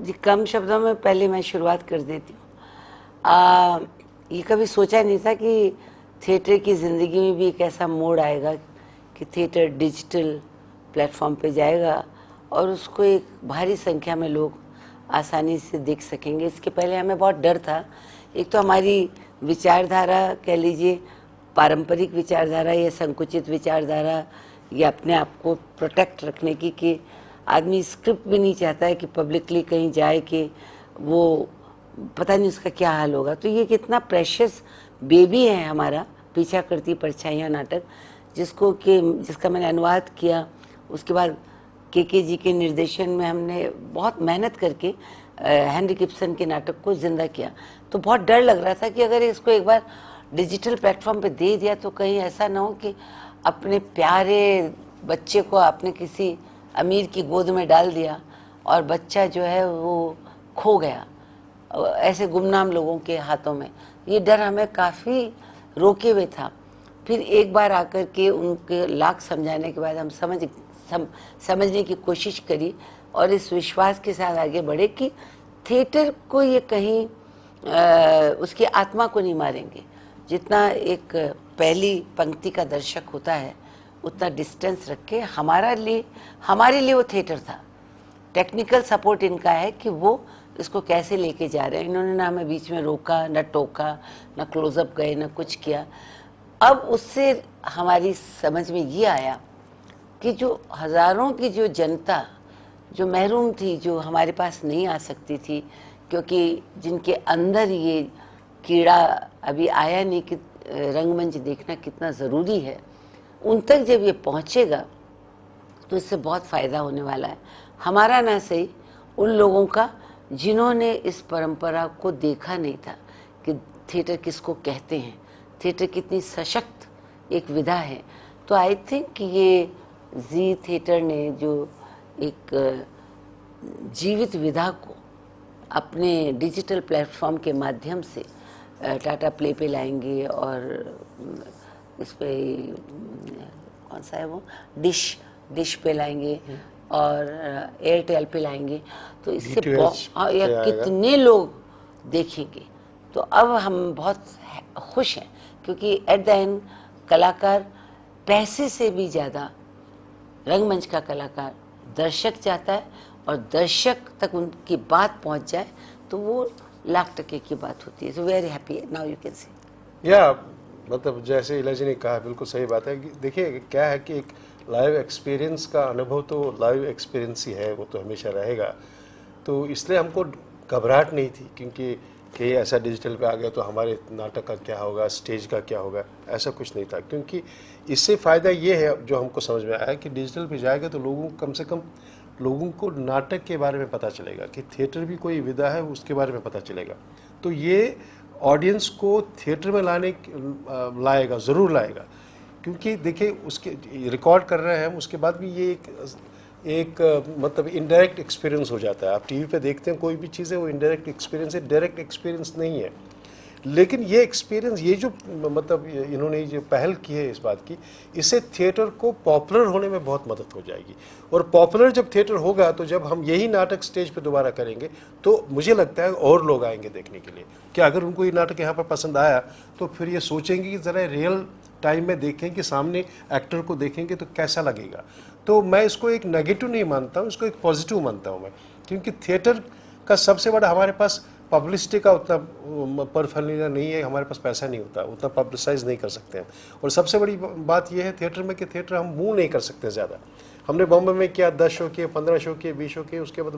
जी, कम शब्दों में पहले मैं शुरुआत कर देती हूँ। ये कभी सोचा नहीं था कि थिएटर की ज़िंदगी में भी एक ऐसा मोड़ आएगा कि थिएटर डिजिटल प्लेटफॉर्म पे जाएगा और उसको एक भारी संख्या में लोग आसानी से देख सकेंगे। इसके पहले हमें बहुत डर था। एक तो हमारी विचारधारा, कह लीजिए पारंपरिक विचारधारा या संकुचित विचारधारा, या अपने आप को प्रोटेक्ट रखने की कि आदमी स्क्रिप्ट भी नहीं चाहता है कि पब्लिकली कहीं जाए कि वो पता नहीं उसका क्या हाल होगा। तो ये कितना प्रेशियस बेबी है हमारा पीछा करती परछाइयाँ नाटक, जिसका मैंने अनुवाद किया। उसके बाद के जी के निर्देशन में हमने बहुत मेहनत करके हेनरी गिब्सन के नाटक को जिंदा किया। तो बहुत डर लग रहा था कि अगर इसको एक बार डिजिटल प्लेटफॉर्म पे दे दिया तो कहीं ऐसा ना हो कि अपने प्यारे बच्चे को आपने किसी अमीर की गोद में डाल दिया और बच्चा जो है वो खो गया ऐसे गुमनाम लोगों के हाथों में। ये डर हमें काफ़ी रोके हुए था। फिर एक बार आकर के उनके लाख समझाने के बाद हम समझने की कोशिश करी और इस विश्वास के साथ आगे बढ़े कि थिएटर को ये कहीं उसकी आत्मा को नहीं मारेंगे। जितना एक पहली पंक्ति का दर्शक होता है उतना डिस्टेंस रख के हमारे लिए वो थिएटर था। टेक्निकल सपोर्ट इनका है कि वो इसको कैसे लेके जा रहे हैं। इन्होंने ना हमें बीच में रोका, न टोका, न क्लोजअप गए, न कुछ किया। अब उससे हमारी समझ में ये आया कि जो हज़ारों की जो जनता जो महरूम थी, जो हमारे पास नहीं आ सकती थी क्योंकि जिनके अंदर ये कीड़ा अभी आया नहीं कि रंगमंच देखना कितना ज़रूरी है, उन तक जब ये पहुँचेगा तो इससे बहुत फ़ायदा होने वाला है। हमारा ना सही, उन लोगों का जिन्होंने इस परंपरा को देखा नहीं था कि थिएटर किसको कहते हैं, थिएटर कितनी सशक्त एक विधा है। तो आई थिंक कि ये जी थिएटर ने जो एक जीवित विधा को अपने डिजिटल प्लेटफॉर्म के माध्यम से टाटा प्ले पे लाएंगे और इस पे कौन सा है वो डिश पे लाएंगे और एयरटेल पे लाएंगे, तो इससे कितने लोग देखेंगे। तो अब हम बहुत खुश हैं क्योंकि एट द एंड कलाकार पैसे से भी ज़्यादा रंगमंच का कलाकार दर्शक चाहता है और दर्शक तक उनकी बात पहुंच जाए तो वो लाख टके की बात होती है। So very happy now you can see. या मतलब जैसे इला जी ने कहा बिल्कुल सही बात है। देखिए क्या है कि एक लाइव एक्सपीरियंस का अनुभव तो लाइव एक्सपीरियंस ही है, वो तो हमेशा रहेगा। तो इसलिए हमको घबराहट नहीं थी क्योंकि कि ऐसा डिजिटल पे आ गया तो हमारे नाटक का क्या होगा, स्टेज का क्या होगा, ऐसा कुछ नहीं था। क्योंकि इससे फ़ायदा ये है जो हमको समझ में आया कि डिजिटल पे जाएगा तो लोगों को कम से कम लोगों को नाटक के बारे में पता चलेगा कि थिएटर भी कोई विधा है, उसके बारे में पता चलेगा। तो ये ऑडियंस को थिएटर में लाएगा, ज़रूर लाएगा। क्योंकि देखिए उसके रिकॉर्ड कर रहे हैं हम, उसके बाद भी ये एक मतलब इनडायरेक्ट एक्सपीरियंस हो जाता है। आप टीवी पे देखते हैं कोई भी चीज़ है वो इनडायरेक्ट एक्सपीरियंस है, डायरेक्ट एक्सपीरियंस नहीं है। लेकिन ये एक्सपीरियंस, ये जो मतलब इन्होंने जो पहल की है इस बात की, इससे थिएटर को पॉपुलर होने में बहुत मदद हो जाएगी। और पॉपुलर जब थिएटर होगा तो जब हम यही नाटक स्टेज पे दोबारा करेंगे तो मुझे लगता है और लोग आएंगे देखने के लिए। कि अगर उनको ये नाटक यहाँ पर पसंद आया तो फिर ये सोचेंगे कि ज़रा रियल टाइम में देखें कि सामने एक्टर को देखेंगे तो कैसा लगेगा। तो मैं इसको एक नेगेटिव नहीं मानता हूँ, इसको एक पॉजिटिव मानता हूँ मैं। क्योंकि थिएटर का सबसे बड़ा, हमारे पास पब्लिसिटी का उतना परफॉर्मेंस नहीं है, हमारे पास पैसा नहीं होता, उतना पब्लिसाइज नहीं कर सकते हैं। और सबसे बड़ी बात यह है थिएटर में कि थिएटर हम मूव नहीं कर सकते ज़्यादा। हमने बॉम्बे में किया 10 शो किए, 15 शो किए, 20 शो किए, उसके बाद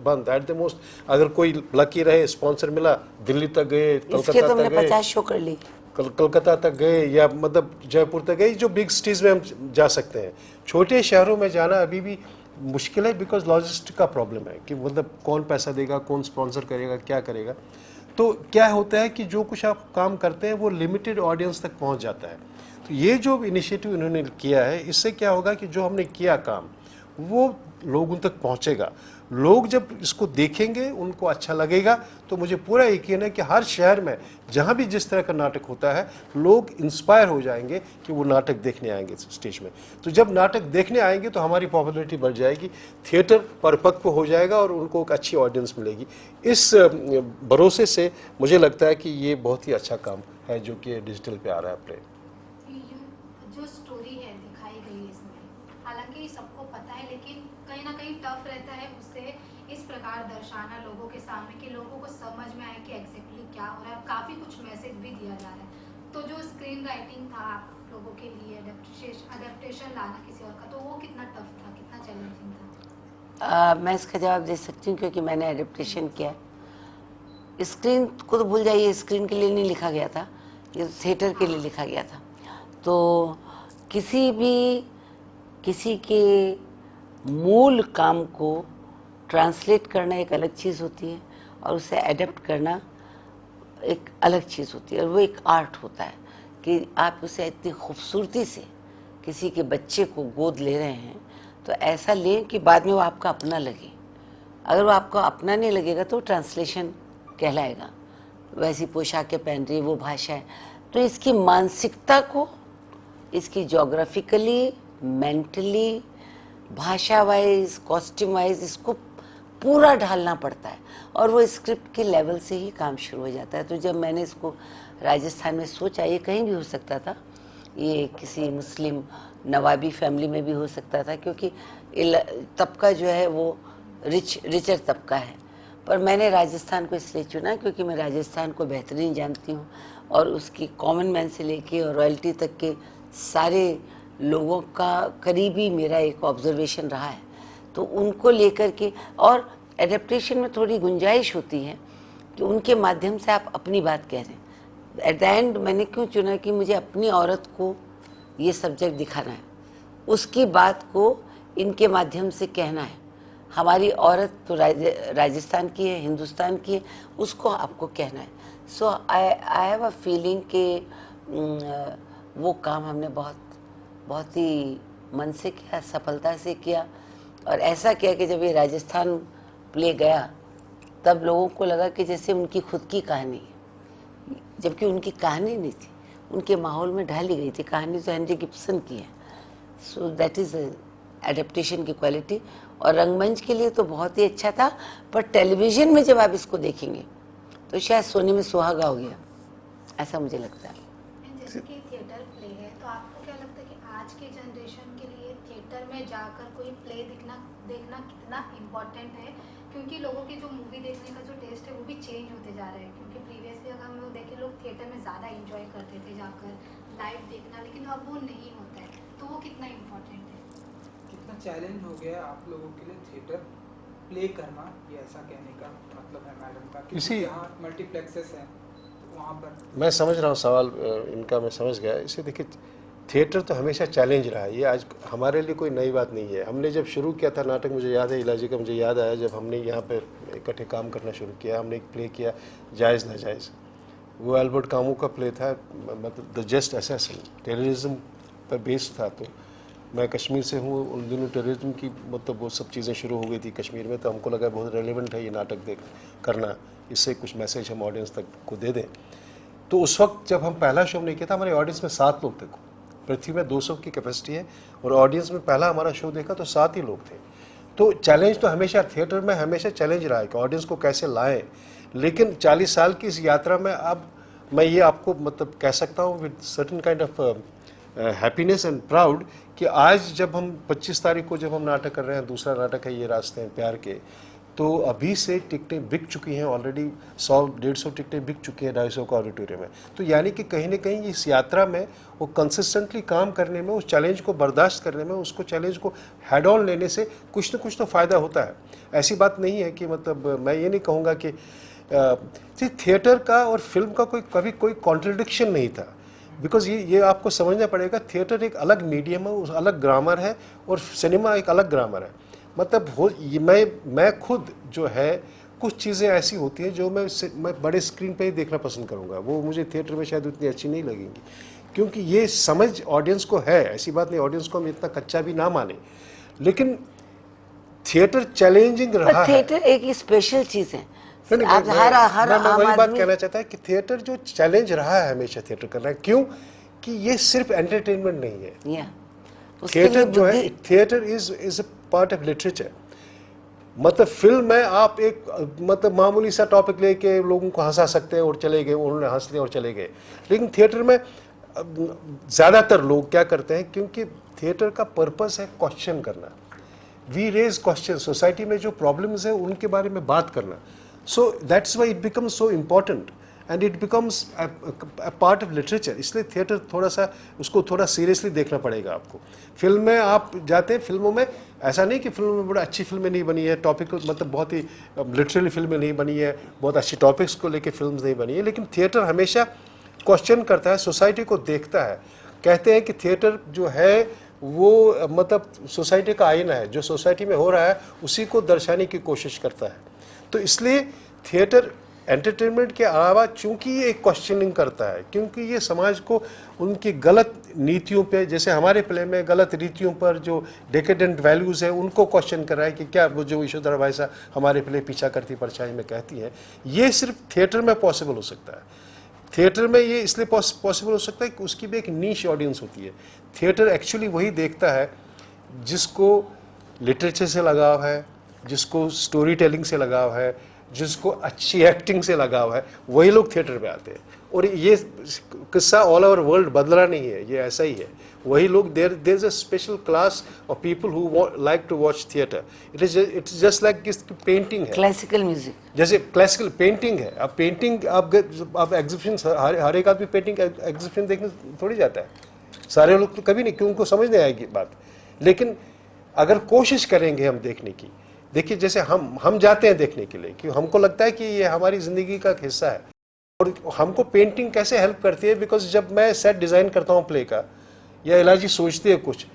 बंद एट द मोस्ट। अगर कोई लकी रहे, स्पॉन्सर मिला, दिल्ली तक गए, इसके तो हमने 50 शो कर ली, कलकत्ता तक गए या मतलब जयपुर तक गए, जो बिग सिटीज़ में हम जा सकते हैं। छोटे शहरों में जाना अभी भी मुश्किल है बिकॉज लॉजिस्टिक का प्रॉब्लम है कि मतलब कौन पैसा देगा, कौन स्पॉन्सर करेगा, क्या करेगा। तो क्या होता है कि जो कुछ आप काम करते हैं वो लिमिटेड ऑडियंस तक पहुंच जाता है। तो ये जो इनिशिएटिव इन्होंने किया है, इससे क्या होगा कि जो हमने किया काम वो लोगों तक पहुंचेगा। लोग जब इसको देखेंगे उनको अच्छा लगेगा, तो मुझे पूरा यकीन है कि हर शहर में जहां भी जिस तरह का नाटक होता है लोग इंस्पायर हो जाएंगे कि वो नाटक देखने आएंगे स्टेज में। तो जब नाटक देखने आएंगे तो हमारी पॉपुलैरिटी बढ़ जाएगी, थिएटर परिपक्व हो जाएगा और उनको एक अच्छी ऑडियंस मिलेगी। इस भरोसे से मुझे लगता है कि ये बहुत ही अच्छा काम है जो कि डिजिटल पे आ रहा है प्ले। जो स्टोरी है दिखाई गई है इसमें, हालांकि सबको पता है, लेकिन कहीं ना कहीं टफ रहता है उसे इस प्रकार दर्शाना लोगों के सामने कि लोगों को समझ में आए कि एग्जैक्टली क्या हो रहा है। काफ़ी कुछ मैसेज भी दिया जा रहा है। तो जो स्क्रीन राइटिंग था आप लोगों के लिए, अडेप्टेशन लाना किसी और का, तो वो कितना टफ था, कितना चैलेंजिंग था? मैं इसका जवाब दे सकती हूँ क्योंकि मैंने एडेप्टेशन किया। स्क्रीन को तो भूल जाइए, स्क्रीन के लिए नहीं लिखा गया था, ये थिएटर के लिए लिखा गया था। तो किसी के मूल काम को ट्रांसलेट करना एक अलग चीज़ होती है और उसे एडेप्ट करना एक अलग चीज़ होती है, और वो एक आर्ट होता है कि आप उसे इतनी खूबसूरती से किसी के बच्चे को गोद ले रहे हैं तो ऐसा लें कि बाद में वो आपका अपना लगे। अगर वो आपका अपना नहीं लगेगा तो ट्रांसलेशन कहलाएगा। वैसी पोशाकें पहन रही है, वो भाषा है, तो इसकी मानसिकता को, इसकी जोग्राफिकली, मेंटली, भाषा वाइज, कॉस्ट्यूम वाइज इसको पूरा ढालना पड़ता है, और वो स्क्रिप्ट के लेवल से ही काम शुरू हो जाता है। तो जब मैंने इसको राजस्थान में सोचा, ये कहीं भी हो सकता था, ये किसी मुस्लिम नवाबी फैमिली में भी हो सकता था, क्योंकि तबका जो है वो रिचर तबका है, पर मैंने राजस्थान को इसलिए चुना क्योंकि मैं राजस्थान को बेहतरीन जानती हूँ और उसकी कॉमन मैन से लेके और रॉयल्टी तक के सारे लोगों का करीबी मेरा एक ऑब्जर्वेशन रहा है। तो उनको लेकर के, और एडेप्टेशन में थोड़ी गुंजाइश होती है कि उनके माध्यम से आप अपनी बात कह रहे हैं। एट द एंड मैंने क्यों चुना कि मुझे अपनी औरत को ये सब्जेक्ट दिखाना है, उसकी बात को इनके माध्यम से कहना है। हमारी औरत तो राजस्थान की है, हिंदुस्तान की है, उसको आपको कहना है। सो आई हैव अ फीलिंग कि वो काम हमने बहुत ही मन से किया, सफलता से किया, और ऐसा किया कि जब ये राजस्थान प्ले गया तब लोगों को लगा कि जैसे उनकी खुद की कहानी है, जबकि उनकी कहानी नहीं थी, उनके माहौल में ढाली गई थी। कहानी तो हेनरी गिब्सन की है। सो दैट इज़ एडेप्टेशन की क्वालिटी। और रंगमंच के लिए तो बहुत ही अच्छा था, पर टेलीविज़न में जब आप इसको देखेंगे तो शायद सोने में सुहागा हो गया, ऐसा मुझे लगता है। जैसे कि थिएटर प्ले है, तो आपको क्या लगता है कि आज के जनरेशन के लिए थिएटर में जाकर कोई प्ले देखना कितना इम्पोर्टेंट है? क्योंकि लोगों के जो मूवी देखने का जो टेस्ट है वो भी चेंज होते जा रहे हैं। क्योंकि प्रीवियसली अगर हम लोग देखें, लोग थिएटर में ज़्यादा इंजॉय करते थे जाकर लाइव देखना, लेकिन अब वो नहीं होता है। तो वो कितना इम्पोर्टेंट है? कितना चैलेंज हो गया है आप लोगों के लिए थिएटर प्ले करना, ये ऐसा कहने का मतलब है मैडम का, क्योंकि यहाँ मल्टीप्लेक्सेस हैं वहाँ पर। मैं समझ रहा हूँ सवाल इनका, मैं समझ गया। इसे देखिए, थिएटर तो हमेशा चैलेंज रहा है, ये आज हमारे लिए कोई नई बात नहीं है। हमने जब शुरू किया था नाटक, मुझे याद है इलाजी का, मुझे याद आया जब हमने यहाँ पर इकट्ठे काम करना शुरू किया, हमने एक प्ले किया जायज़ नाजायज़। वो एल्बर्ट कामू का प्ले था, मतलब द जस्ट असैसिन, टेररिज्म पर बेस्ड था। तो मैं कश्मीर से हूँ, उन दिनों टेररिज्म की मतलब वो सब चीज़ें शुरू हो गई थी कश्मीर में, तो हमको लगा बहुत रेलेवेंट है ये नाटक करना, इससे कुछ मैसेज हम ऑडियंस तक को दे दें। तो उस वक्त जब हम पहला शो हमने किया था, हमारे ऑडियंस में 7 लोग थे। पृथ्वी में 200 की कैपेसिटी है और ऑडियंस में पहला हमारा शो देखा तो 7 ही लोग थे। तो चैलेंज तो हमेशा थिएटर में हमेशा चैलेंज रहा है कि ऑडियंस को कैसे लाएं। लेकिन 40 साल की इस यात्रा में अब मैं ये आपको मतलब कह सकता हूँ with certain kind of happiness and proud कि आज जब हम 25 तारीख को जब हम नाटक कर रहे हैं, दूसरा नाटक है ये रास्ते हैं प्यार के, तो अभी से टिकटें बिक चुकी हैं ऑलरेडी, 100-150 टिकटें बिक चुकी हैं 250 का ऑडिटोरियम में। तो यानी कि कहीं ना कहीं इस यात्रा में वो कंसिस्टेंटली काम करने में, उस चैलेंज को बर्दाश्त करने में, उसको चैलेंज को हेड ऑन लेने से कुछ न कुछ तो फ़ायदा होता है। ऐसी बात नहीं है कि मतलब मैं ये नहीं कहूँगा कि थिएटर का और फिल्म का कभी कोई कॉन्ट्रडिक्शन नहीं था, बिकॉज ये आपको समझना पड़ेगा, थिएटर एक अलग मीडियम है, उस अलग ग्रामर है, और सिनेमा एक अलग ग्रामर है। मतलब मैं खुद जो है कुछ चीज़ें ऐसी होती हैं जो मैं बड़े स्क्रीन पे ही देखना पसंद करूँगा, वो मुझे थिएटर में शायद उतनी अच्छी नहीं लगेंगी, क्योंकि ये समझ ऑडियंस को है। ऐसी बात नहीं, ऑडियंस को हम इतना कच्चा भी ना माने, लेकिन थिएटर चैलेंजिंग रहा पर है। थिएटर एक स्पेशल चीज है। नहीं, आप हर हर मैं आम वही बात आदमी कहना चाहता है कि थिएटर जो चैलेंज रहा है हमेशा थिएटर करना, क्यों कि ये सिर्फ एंटरटेनमेंट नहीं है। या उसके लिए थिएटर जो है, बुद्धि theatre is a part of literature. मतलब फिल्म में आप एक मतलब मामूली सा टॉपिक लेके लोगों को हंसा सकते हैं और चले गए, उन्होंने हंस लिया और चले गए। लेकिन थिएटर में ज़्यादातर लोग क्या करते हैं, क्योंकि थिएटर का पर्पस है क्वेश्चन करना। वी रेज क्वेश्चन, सोसाइटी में जो प्रॉब्लम्स है उनके बारे में बात करना। So that's why it becomes so important and it becomes a part of literature. इसलिए थिएटर थोड़ा सा उसको थोड़ा सीरियसली देखना पड़ेगा आपको। फिल्म में आप जाते हैं, फिल्मों में ऐसा नहीं कि फिल्म में बड़ा अच्छी फिल्में नहीं बनी है, टॉपिकल मतलब बहुत ही लिटरली फिल्में नहीं बनी है, बहुत अच्छी टॉपिक्स को लेके फिल्म्स नहीं बनी है, लेकिन थिएटर हमेशा क्वेश्चन करता है, सोसाइटी को देखता है। कहते हैं कि थिएटर जो है वो मतलब सोसाइटी का आईना है, जो सोसाइटी में हो रहा है उसी को दर्शाने की कोशिश करता है। तो इसलिए थिएटर एंटरटेनमेंट के अलावा चूंकि ये एक क्वेश्चनिंग करता है, क्योंकि ये समाज को उनकी गलत नीतियों पे, जैसे हमारे प्ले में गलत रीतियों पर जो डेकेडेंट वैल्यूज़ है उनको क्वेश्चन कर रहा है कि क्या वो जो यशोधरा भाई साहब हमारे प्ले पीछा करती परछाई में कहती है, ये सिर्फ थिएटर में पॉसिबल हो सकता है। थिएटर में ये इसलिए पॉसिबल हो सकता है कि उसकी भी एक नीश ऑडियंस होती है। थिएटर एक्चुअली वही देखता है जिसको लिटरेचर से लगाव है, जिसको स्टोरी टेलिंग से लगाव है, जिसको अच्छी एक्टिंग से लगाव है, वही लोग थिएटर पे आते हैं। और ये किस्सा ऑल ओवर वर्ल्ड बदला नहीं है, ये ऐसा ही है। वही लोग there is a special class of people who like to watch theatre. It's just like painting है, क्लासिकल म्यूजिक। जैसे क्लासिकल पेंटिंग है। अब पेंटिंग आप एग्जीबिशन, हर एक आदमी पेंटिंग एग्जीबिशन देखने थोड़ी जाता है, सारे लोग तो कभी नहीं, क्योंकि उनको समझ नहीं आएगी बात। लेकिन अगर कोशिश करेंगे हम देखने की, देखिए जैसे हम जाते हैं देखने के लिए, क्योंकि हमको लगता है कि ये हमारी ज़िंदगी का एक हिस्सा है। और हमको पेंटिंग कैसे हेल्प करती है, बिकॉज जब मैं सेट डिज़ाइन करता हूँ प्ले का, या इलाजी सोचती है कुछ,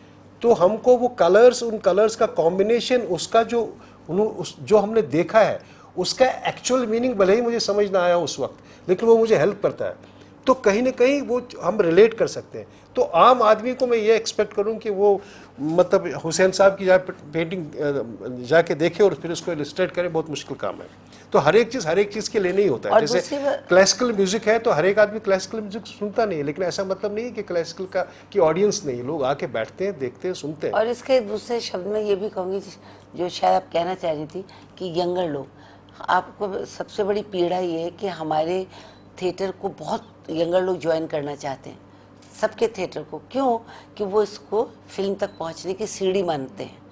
तो हमको वो कलर्स, उन कलर्स का कॉम्बिनेशन, उसका जो हमने देखा है उसका एक्चुअल मीनिंग भले ही मुझे समझ ना आया उस वक्त, लेकिन वो मुझे हेल्प करता है। तो कहीं ना कहीं वो हम रिलेट कर सकते हैं। तो आम आदमी को मैं ये एक्सपेक्ट करूं कि वो मतलब हुसैन साहब की पेंटिंग जाके देखे और फिर उसको इलस्ट्रेट करे, बहुत मुश्किल काम है। तो हर एक चीज़ के लिए नहीं होता है। जैसे क्लासिकल म्यूजिक है तो हर एक आदमी क्लासिकल म्यूजिक सुनता नहीं है, लेकिन ऐसा मतलब नहीं है कि क्लासिकल की ऑडियंस नहीं, लोग आके बैठते हैं, देखते हैं, सुनते हैं। और इसके दूसरे शब्द में ये भी कहूँगी जो शायद आप कहना चाह रही थी कि यंगर लोग, आपको सबसे बड़ी पीड़ा ये है कि हमारे थिएटर को बहुत यंगर लोग ज्वाइन करना चाहते हैं, सबके थिएटर को। क्यों? कि वो इसको फिल्म तक पहुंचने की सीढ़ी मानते हैं।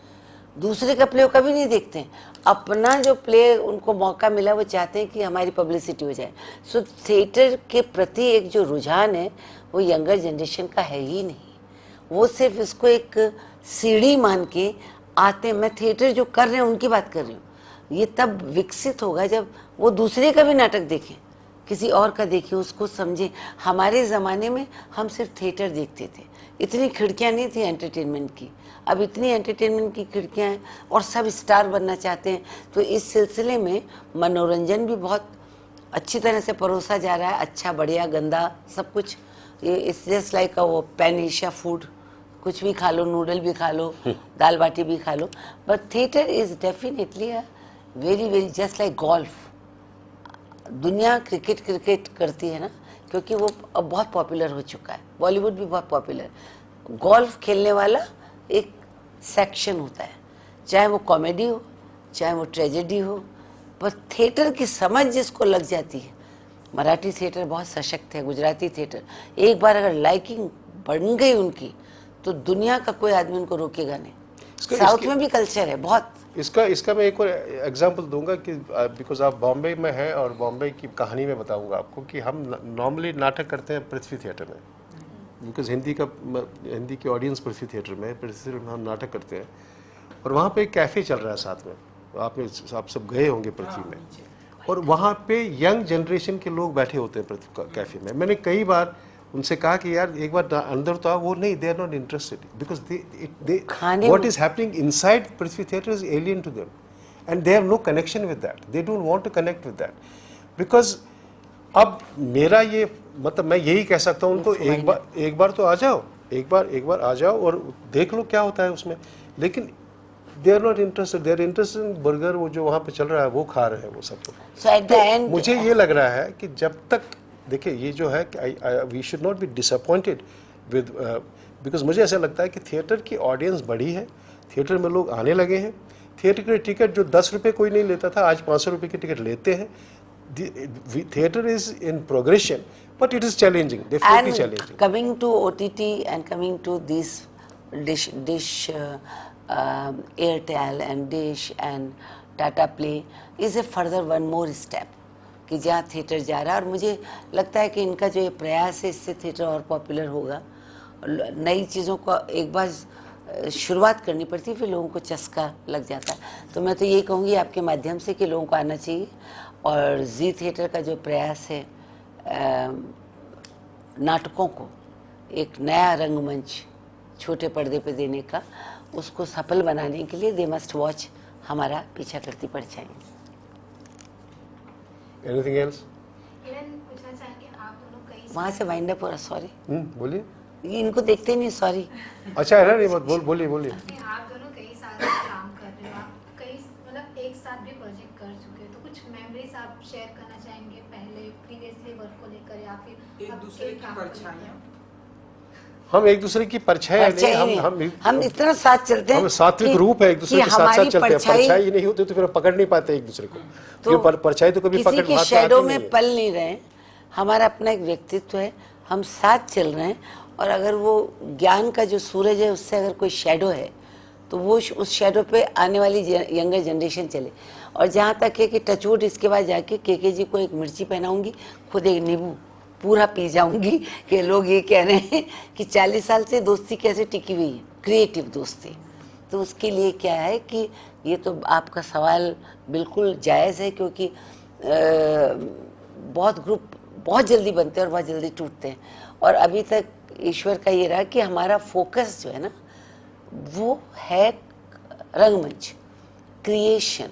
दूसरे का प्ले कभी नहीं देखते हैं, अपना जो प्ले उनको मौका मिला वो चाहते हैं कि हमारी पब्लिसिटी हो जाए। सो थिएटर के प्रति एक जो रुझान है वो यंगर जनरेशन का है ही नहीं। वो सिर्फ इसको एक सीढ़ी मान के आते हैं। मैं थिएटर जो कर रहे हैं उनकी बात कर रही हूँ। ये तब विकसित होगा जब वो दूसरे का भी नाटक देखें, किसी और का देखें, उसको समझें। हमारे ज़माने में हम सिर्फ थिएटर देखते थे, इतनी खिड़कियाँ नहीं थी एंटरटेनमेंट की। अब इतनी एंटरटेनमेंट की खिड़कियाँ हैं और सब स्टार बनना चाहते हैं। तो इस सिलसिले में मनोरंजन भी बहुत अच्छी तरह से परोसा जा रहा है, अच्छा, बढ़िया, गंदा, सब कुछ। ये इट्स जस्ट लाइक वो पैन एशिया फूड, कुछ भी खा लो, नूडल भी खा लो, दाल बाटी भी खा लो। But theatre is definitely a very very just like golf. दुनिया क्रिकेट करती है ना, क्योंकि वो अब बहुत पॉपुलर हो चुका है। बॉलीवुड भी बहुत पॉपुलर। गोल्फ खेलने वाला एक सेक्शन होता है, चाहे वो कॉमेडी हो, चाहे वो ट्रेजेडी हो, पर थिएटर की समझ जिसको लग जाती है। मराठी थिएटर बहुत सशक्त है, गुजराती थिएटर, एक बार अगर लाइकिंग बन गई उनकी तो दुनिया का कोई आदमी उनको रोकेगा नहीं। साउथ में भी कल्चर है बहुत। इसका मैं एक और एग्जांपल दूंगा कि बिकॉज आप बॉम्बे में हैं, और बॉम्बे की कहानी में बताऊंगा आपको कि हम नॉर्मली नाटक करते हैं पृथ्वी थिएटर में, बिकॉज हिंदी की ऑडियंस पृथ्वी थिएटर में है, पृथ्वी थिएटर में हम नाटक करते हैं। और वहाँ पे एक कैफ़े चल रहा है साथ में, आप सब गए होंगे पृथ्वी में, और वहाँ पे यंग जनरेशन के लोग बैठे होते हैं पृथ्वी कैफ़े में। मैंने कई बार उनसे कहा कि यार एक बार अंदर तो आओ, वो नहीं, they are not interested, because what is happening inside Prithvi theatre is alien to them and they have no connection with that, they don't want to connect with that. Because अब मेरा ये मतलब मैं यही कह सकता हूँ उनको, एक बार तो आ जाओ, एक बार आ जाओ और देख लो क्या होता है उसमें। लेकिन they are not interested, they are interested in burger, वो जो वहाँ पे चल रहा है वो खा रहे हैं वो सब तो। So at the end, मुझे ये लग रहा है कि जब तक देखिए ये जो है we should not be disappointed with, because मुझे ऐसा लगता है कि थिएटर की ऑडियंस बढ़ी है, थिएटर में लोग आने लगे हैं, थिएटर की टिकट जो 10 रुपये कोई नहीं लेता था आज 500 रुपये की टिकट लेते हैं। Theatre is in progression but it is challenging, definitely and challenging. coming to OTT and coming to this dish Airtel and Dish and Tata Play is a further one more step कि जहाँ theatre जा रहा है। और मुझे लगता है कि इनका जो ये प्रयास है इससे थिएटर और पॉपुलर होगा। नई चीज़ों को एक बार शुरुआत करनी पड़ती है, फिर लोगों को चस्का लग जाता है। तो मैं तो यही कहूँगी आपके माध्यम से कि लोगों को आना चाहिए, और जी थिएटर का जो प्रयास है नाटकों को एक नया रंगमंच छोटे पर्दे पे देने का, उसको सफल बनाने के लिए दे मस्ट वॉच हमारा पीछा करती परछाई। Anything else? इवन पूछना चाहेंगे आप दोनों कई वहाँ से वाइंड अप हो रहा, सॉरी बोलिए। ये इनको देखते ही नहीं, सॉरी। अच्छा है ना, नहीं बोलिए बोलिए। आप दोनों कई साल से काम कर रहे हो, आप कई मतलब एक साथ भी प्रोजेक्ट कर चुके हो, तो कुछ मेमोरीज आप शेयर करना चाहेंगे पहले प्रीवियसली वर्क को लेकर, या फिर एक अब दूसरे के की काम को परछाइयाँ। लेकर? हम एक दूसरे की परछाई नहीं, हम इतना साथ चलते हैं, हम सात्विक रूप है, एक दूसरे के साथ साथ चलते हैं। परछाई नहीं होती तो फिर पकड़ नहीं पाते एक दूसरे को, तो परछाई तो कभी किसी के शैडो में पल नहीं रहे। हमारा अपना एक व्यक्तित्व है, हम साथ चल रहे हैं, और अगर वो ज्ञान का जो सूरज है उससे अगर कोई शैडो है तो वो उस शैडो पे आने वाली यंगर जनरेशन चले। और जहाँ तक है कि टचवुड इसके बाद जाके के जी को एक मिर्ची पहनाऊंगी, खुद एक नींबू पूरा पी जाऊंगी कि लोग ये कह रहे हैं कि 40 साल से दोस्ती कैसे टिकी हुई है, क्रिएटिव दोस्ती। तो उसके लिए क्या है कि ये तो आपका सवाल बिल्कुल जायज़ है, क्योंकि बहुत ग्रुप बहुत जल्दी बनते हैं और बहुत जल्दी टूटते हैं। और अभी तक ईश्वर का ये रहा कि हमारा फोकस जो है ना वो है रंगमंच, क्रिएशन।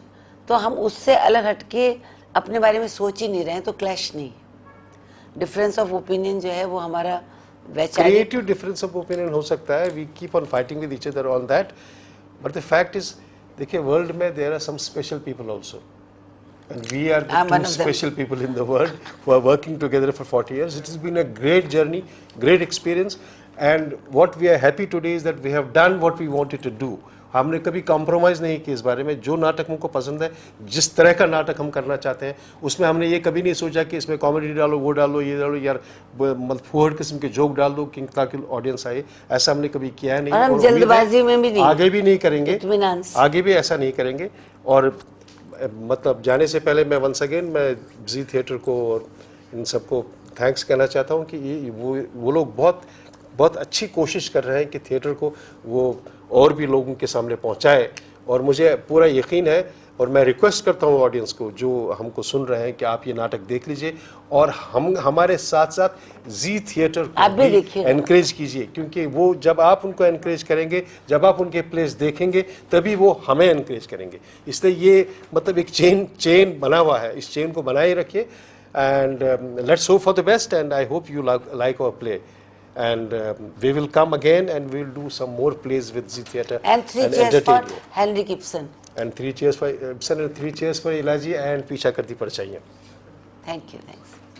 तो हम उससे अलग हटके अपने बारे में सोच ही नहीं रहे हैं, तो क्लैश नहीं। डिफरेंस ऑफ ओपिनियन जो है वो हमारा वैचारिक क्रिएटिव डिफरेंस ऑफ ओपिनियन हो सकता है, we keep on fighting with each other on that, but the fact is देखिए वर्ल्ड में there are some special people also, and we are the two special people in the world who are working together for 40 years. It has been a great journey, great experience, and what we are happy today is that we have done what we wanted to do. हमने कभी compromise नहीं किया इस बारे में। जो नाटक हमको पसंद है, जिस तरह का नाटक हम करना चाहते हैं, उसमें हमने ये कभी नहीं सोचा कि इसमें कॉमेडी डालो, वो डालो, ये डालो, यार मतलब फुहड़ किस्म के जोक डाल दो कि ताकि ऑडियंस आए। ऐसा हमने कभी किया नहीं, और हम जल्दबाजी में भी नहीं, आगे भी नहीं करेंगे, आगे भी ऐसा नहीं करेंगे। और मतलब जाने से पहले मैं वंस अगेन मैं जी थिएटर को और इन सबको थैंक्स कहना चाहता हूँ कि ये वो लोग बहुत अच्छी कोशिश कर रहे हैं कि थिएटर को वो और भी लोगों के सामने पहुँचाए। और मुझे पूरा यकीन है, और मैं रिक्वेस्ट करता हूँ ऑडियंस को जो हमको सुन रहे हैं कि आप ये नाटक देख लीजिए, और हम हमारे साथ साथ जी थिएटर को भी एनकरेज कीजिए, क्योंकि वो जब आप उनको एनकरेज करेंगे, जब आप उनके प्लेस देखेंगे, तभी वो हमें एनकरेज करेंगे। इसलिए ये मतलब एक चेन बना हुआ है, इस चेन को बनाए रखिए। And let's hope for the best, and I hope you like our play, and we will come again and we will do some more plays with Z Theatre and 3 cheers for Henrik Ibsen and 3 cheers for Ibsen and 3 cheers for Ilaji and पीछा करती परछाइयाँ। Thank you, thanks.